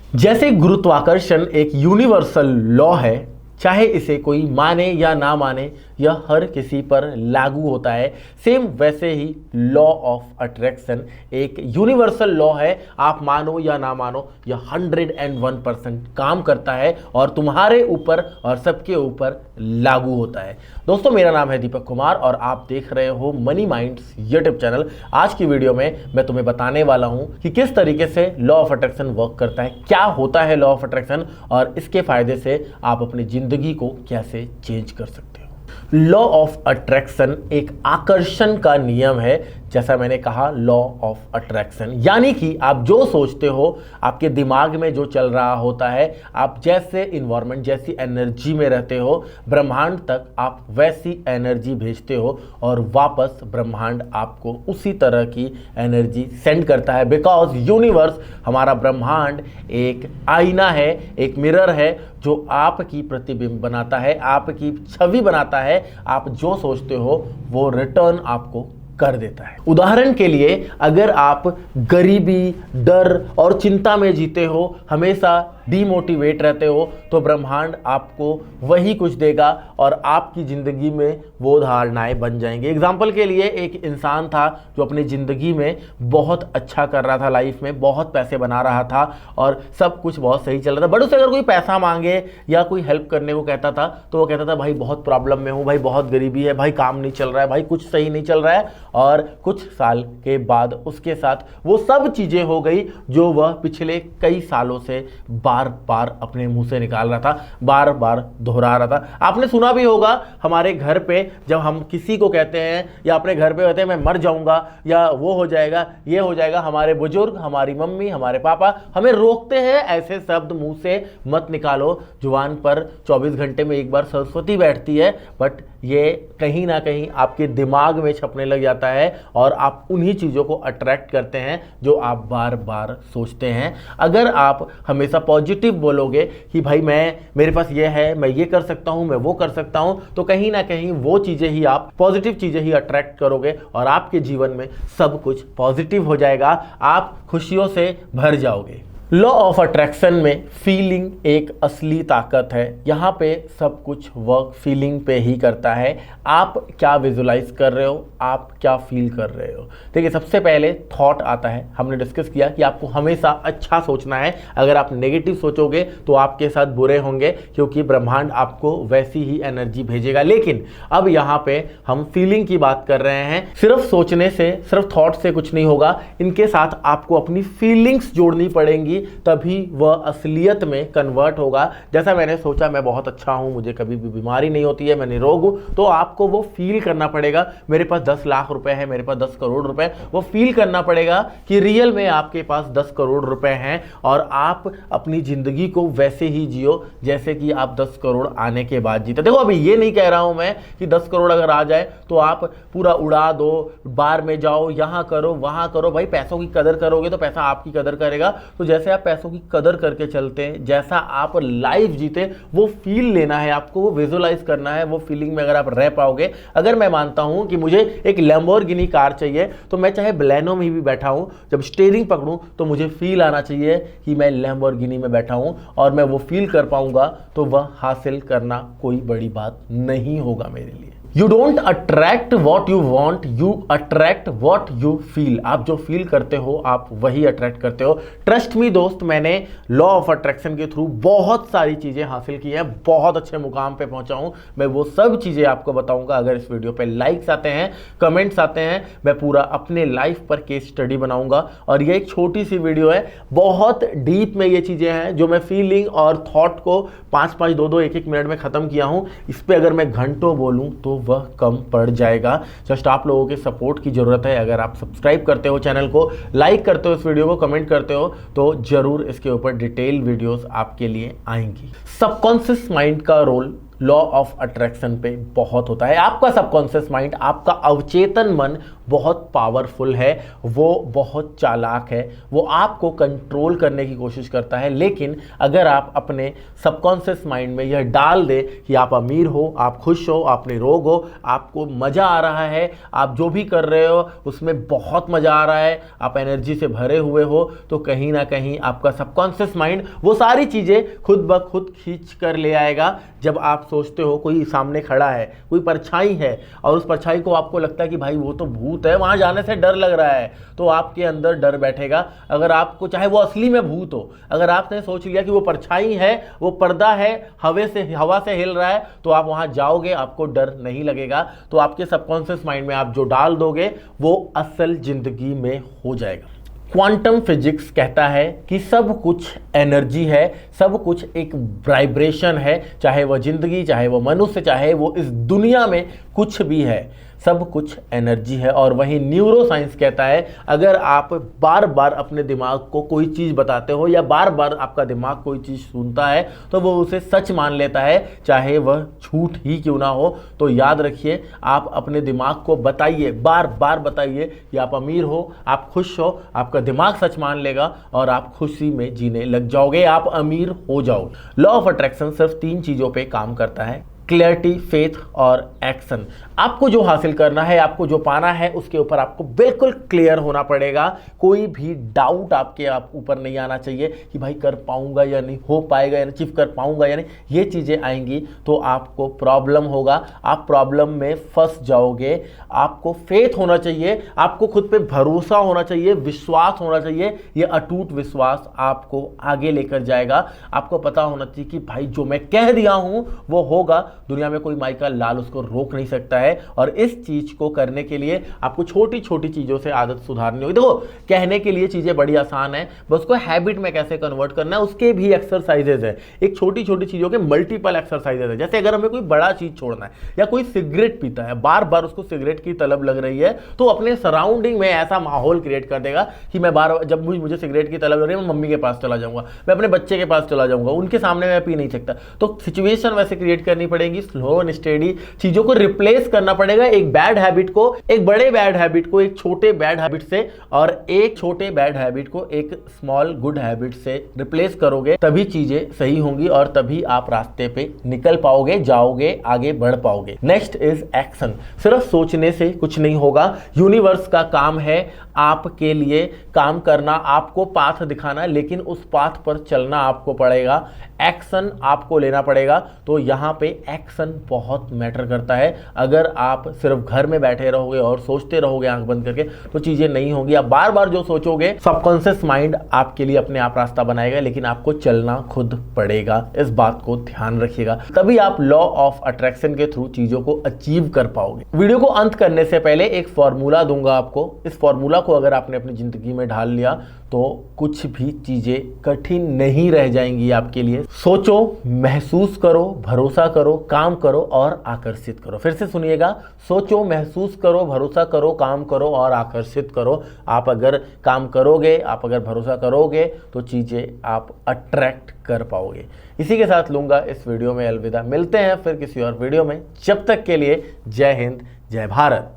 जैसे गुरुत्वाकर्षण एक यूनिवर्सल लॉ है, चाहे इसे कोई माने या ना माने, यह हर किसी पर लागू होता है। सेम वैसे ही लॉ ऑफ अट्रैक्शन एक यूनिवर्सल लॉ है। आप मानो या ना मानो, यह 101% काम करता है और तुम्हारे ऊपर और सबके ऊपर लागू होता है। दोस्तों, मेरा नाम है दीपक कुमार और आप देख रहे हो मनी माइंड्स यूट्यूब चैनल। आज की वीडियो में मैं तुम्हें बताने वाला हूं कि किस तरीके से लॉ ऑफ अट्रैक्शन वर्क करता है, क्या होता है लॉ ऑफ अट्रैक्शन और इसके फायदे से आप अपनी जिंदगी को कैसे चेंज कर सकते हो। लॉ ऑफ अट्रैक्शन एक आकर्षण का नियम है। जैसा मैंने कहा, लॉ ऑफ अट्रैक्शन यानी कि आप जो सोचते हो, आपके दिमाग में जो चल रहा होता है, आप जैसे इन्वायरमेंट, जैसी एनर्जी में रहते हो, ब्रह्मांड तक आप वैसी एनर्जी भेजते हो और वापस ब्रह्मांड आपको उसी तरह की एनर्जी सेंड करता है। बिकॉज यूनिवर्स, हमारा ब्रह्मांड एक आईना है, एक मिरर है जो आपकी प्रतिबिंब बनाता है, आपकी छवि बनाता है। आप जो सोचते हो वो रिटर्न आपको कर देता है। उदाहरण के लिए, अगर आप गरीबी, डर और चिंता में जीते हो, हमेशा डीमोटिवेट रहते हो, तो ब्रह्मांड आपको वही कुछ देगा और आपकी ज़िंदगी में वो धारणाएं बन जाएंगी। एग्जाम्पल के लिए, एक इंसान था जो अपनी ज़िंदगी में बहुत अच्छा कर रहा था, लाइफ में बहुत पैसे बना रहा था और सब कुछ बहुत सही चल रहा था। बट उससे अगर कोई पैसा मांगे या कोई हेल्प करने को कहता था तो वो कहता था, भाई बहुत प्रॉब्लम में हूँ, भाई बहुत गरीबी है, भाई काम नहीं चल रहा है, भाई कुछ सही नहीं चल रहा है। और कुछ साल के बाद उसके साथ वो सब चीज़ें हो गई जो वह पिछले कई सालों से बार बार अपने मुंह से निकाल रहा था, बार बार दोहरा रहा था। आपने सुना भी होगा, हमारे घर पे जब हम किसी को कहते हैं या अपने घर पे कहते हैं मैं मर जाऊंगा या वो हो जाएगा, ये हो जाएगा, हमारे बुजुर्ग, हमारी मम्मी, हमारे पापा हमें रोकते हैं, ऐसे शब्द मुंह से मत निकालो। जुबान पर 24 घंटे में एक बार सरस्वती बैठती है, बट ये कहीं ना कहीं आपके दिमाग में छपने लग जाता है और आप उन्हीं चीज़ों को अट्रैक्ट करते हैं जो आप बार बार सोचते हैं। अगर आप हमेशा पॉजिटिव बोलोगे कि भाई मेरे पास ये है, मैं ये कर सकता हूँ, मैं वो कर सकता हूँ, तो कहीं ना कहीं वो चीज़ें ही, आप पॉजिटिव चीज़ें ही अट्रैक्ट करोगे और आपके जीवन में सब कुछ पॉजिटिव हो जाएगा, आप खुशियों से भर जाओगे। लॉ ऑफ अट्रैक्शन में फीलिंग एक असली ताकत है। यहाँ पे सब कुछ वर्क फीलिंग पे ही करता है। आप क्या विजुलाइज कर रहे हो, आप क्या फील कर रहे हो। देखिए, सबसे पहले थॉट आता है। हमने डिस्कस किया कि आपको हमेशा अच्छा सोचना है। अगर आप नेगेटिव सोचोगे तो आपके साथ बुरे होंगे, क्योंकि ब्रह्मांड आपको वैसी ही एनर्जी भेजेगा। लेकिन अब यहाँ पे हम फीलिंग की बात कर रहे हैं। सिर्फ सोचने से, सिर्फ थॉट से कुछ नहीं होगा, इनके साथ आपको अपनी फीलिंग्स जोड़नी पड़ेंगी, तभी वह असलियत में कन्वर्ट होगा। जैसा मैंने सोचा, मैं बहुत अच्छा हूं, मुझे कभी भी बीमारी नहीं होती है, मैं निरोग हूं, तो आपको वो फील करना पड़ेगा। मेरे पास 10 लाख रुपए है, मेरे पास 10 करोड़ रुपए, वो फील करना पड़ेगा कि रियल में आपके पास 10 करोड़ रुपए हैं और आप अपनी जिंदगी को वैसे ही जियो जैसे कि आप 10 करोड़ आने के बाद जीते। देखो, अभी ये नहीं कह रहा हूं मैं कि 10 करोड़ अगर आ जाए तो आप पूरा उड़ा दो, बार में जाओ, यहां करो, वहां करो। भाई, पैसों की कदर करोगे तो पैसा आपकी कदर करेगा। तो जैसे आप पैसों की कदर करके चलते हैं, जैसा आप लाइफ जीते, वो फील लेना है आपको, वो विजुलाइज करना है। वो फीलिंग में अगर आप रह पाओगे, अगर मैं मानता हूं कि मुझे एक लैम्बोर्गिनी कार चाहिए, तो मैं चाहे बलेनो में भी बैठा हूं, जब स्टीयरिंग पकड़ूं तो मुझे फील आना चाहिए कि मैं लैम्बोर्गिनी में बैठा हूं और मैं वो फील कर पाऊंगा, तो वह हासिल करना कोई बड़ी बात नहीं होगा मेरे लिए। You don't attract what you want, you attract what you feel. आप जो फील करते हो आप वही अट्रैक्ट करते हो। ट्रस्ट मी दोस्त, मैंने लॉ ऑफ अट्रैक्शन के थ्रू बहुत सारी चीज़ें हासिल की हैं, बहुत अच्छे मुकाम पे पहुंचा हूं। मैं वो सब चीज़ें आपको बताऊंगा। अगर इस वीडियो पे लाइक्स आते हैं, कमेंट्स आते हैं, मैं पूरा अपने लाइफ पर केस स्टडी बनाऊंगा। और ये एक छोटी सी वीडियो है, बहुत डीप में ये चीज़ें हैं जो मैं फीलिंग और थॉट को 5-5, 2-2, 1-1 मिनट में ख़त्म किया हूँ। इस पर अगर मैं घंटों बोलूँ तो वह कम पड़ जाएगा। जस्ट आप लोगों के सपोर्ट की ज़रूरत है। अगर आप सब्सक्राइब करते हो चैनल को, लाइक करते हो इस वीडियो को, कमेंट करते हो, तो ज़रूर इसके ऊपर डिटेल वीडियोस आपके लिए आएंगी। सबकॉन्शियस माइंड का रोल लॉ ऑफ अट्रैक्शन पे बहुत होता है। आपका सबकॉन्शियस माइंड, आपका अवचेतन मन बहुत पावरफुल है, वो बहुत चालाक है, वो आपको कंट्रोल करने की कोशिश करता है। लेकिन अगर आप अपने सबकॉन्शियस माइंड में यह डाल दे कि आप अमीर हो, आप खुश हो, आप निरोग हो, आपको मज़ा आ रहा है, आप जो भी कर रहे हो उसमें बहुत मज़ा आ रहा है, आप एनर्जी से भरे हुए हो, तो कहीं ना कहीं आपका सबकॉन्शियस माइंड वो सारी चीज़ें खुद ब खुद खींच कर ले आएगा। जब आप सोचते हो कोई सामने खड़ा है, कोई परछाई है, और उस परछाई को आपको लगता है कि भाई वो तो भूत है, वहाँ जाने से डर लग रहा है, तो आपके अंदर डर बैठेगा। अगर आपको, चाहे वो असली में भूत हो, अगर आपने सोच लिया कि वो परछाई है, वो पर्दा है, हवा से हिल रहा है, तो आप वहाँ जाओगे, आपको डर नहीं लगेगा। तो आपके सबकॉन्शियस माइंड में आप जो डाल दोगे वो असल जिंदगी में हो जाएगा। क्वांटम फिजिक्स कहता है कि सब कुछ एनर्जी है, सब कुछ एक वाइब्रेशन है, चाहे वह जिंदगी, चाहे वह मनुष्य, चाहे वो इस दुनिया में कुछ भी है, सब कुछ एनर्जी है। और वहीं न्यूरो साइंस कहता है अगर आप बार बार अपने दिमाग को कोई चीज़ बताते हो या बार बार आपका दिमाग कोई चीज़ सुनता है तो वो उसे सच मान लेता है, चाहे वह झूठ ही क्यों ना हो। तो याद रखिए, आप अपने दिमाग को बताइए, बार बार बताइए कि आप अमीर हो, आप खुश हो, आपका दिमाग सच मान लेगा और आप खुशी में जीने लग जाओगे, आप अमीर हो जाओगे। लॉ ऑफ अट्रैक्शन सिर्फ 3 चीज़ों पे काम करता है, क्लैरिटी, फेथ और एक्शन। आपको जो हासिल करना है, आपको जो पाना है, उसके ऊपर आपको बिल्कुल क्लियर होना पड़ेगा। कोई भी डाउट आपके ऊपर नहीं आना चाहिए कि भाई कर पाऊंगा या नहीं, हो पाएगा या नहीं, अचीव कर पाऊंगा या नहीं। ये चीज़ें आएंगी तो आपको प्रॉब्लम होगा, आप प्रॉब्लम में फंस जाओगे। आपको फेथ होना चाहिए, आपको खुद पे भरोसा होना चाहिए, विश्वास होना चाहिए। ये अटूट विश्वास आपको आगे लेकर जाएगा। आपको पता होना चाहिए कि भाई जो मैं कह दिया हूं वो होगा, दुनिया में कोई माई का लाल उसको रोक नहीं सकता है। और इस चीज को करने के लिए आपको छोटी छोटी चीजों से आदत सुधारनी होगी। देखो, कहने के लिए चीजें बड़ी आसान है, बस उसको हैबिट में कैसे कन्वर्ट करना है उसके भी एक्सरसाइजेज है। एक छोटी छोटी चीजों के मल्टीपल एक्सरसाइजेज है। जैसे अगर हमें कोई बड़ा चीज छोड़ना है, या कोई सिगरेट पीता है, बार बार उसको सिगरेट की तलब लग रही है, तो अपने सराउंडिंग में ऐसा माहौल क्रिएट कर देगा कि मैं बार जब मुझे सिगरेट की तलब लग रही है, मैं मम्मी के पास चला जाऊंगा, मैं अपने बच्चे के पास चला जाऊंगा, उनके सामने मैं पी नहीं सकता। तो सिचुएशन वैसे क्रिएट करनी पड़ेगी, स्लो एंड स्टेडी चीजों को रिप्लेस करना पड़ेगा। एक बैड हैबिट को, एक बड़े बैड हैबिट को एक छोटे बैड हैबिट से, और एक छोटे बैड हैबिट को एक स्मॉल गुड हैबिट से रिप्लेस करोगे, तभी चीजें सही होंगी और तभी आप रास्ते पे निकल पाओगे, जाओगे, आगे बढ़ पाओगे। Next is action. सिर्फ सोचने से कुछ नहीं होगा। यूनिवर्स का काम है आपके लिए काम करना, आपको पाथ दिखाना, लेकिन उस पाथ पर चलना आपको पड़ेगा, एक्शन आपको लेना पड़ेगा। तो यहाँ पे एक्शन बहुत मैटर करता है। अगर आप सिर्फ घर में बैठे रहोगे और सोचते रहोगे आंख बंद करके, तो चीजें नहीं होंगी। आप बार बार जो सोचोगे, सबकॉन्शियस माइंड आपके लिए अपने आप रास्ता बनाएगा, लेकिन आपको चलना खुद पड़ेगा। इस बात को ध्यान रखिएगा, तभी आप लॉ ऑफ अट्रैक्शन के थ्रू चीजों को अचीव कर पाओगे। वीडियो को अंत करने से पहले एक फॉर्मूला दूंगा आपको। इस फॉर्मूला को अगर आपने अपनी जिंदगी में ढाल लिया तो कुछ भी चीजें कठिन नहीं रह जाएंगी आपके लिए। सोचो, महसूस करो, भरोसा करो, काम करो और आकर्षित करो। फिर से सुनिएगा, सोचो, महसूस करो, भरोसा करो, काम करो और आकर्षित करो। आप अगर काम करोगे, आप अगर भरोसा करोगे, तो चीजें आप अट्रैक्ट कर पाओगे। इसी के साथ लूंगा इस वीडियो में अलविदा। मिलते हैं फिर किसी और वीडियो में। जब तक के लिए जय हिंद, जय भारत।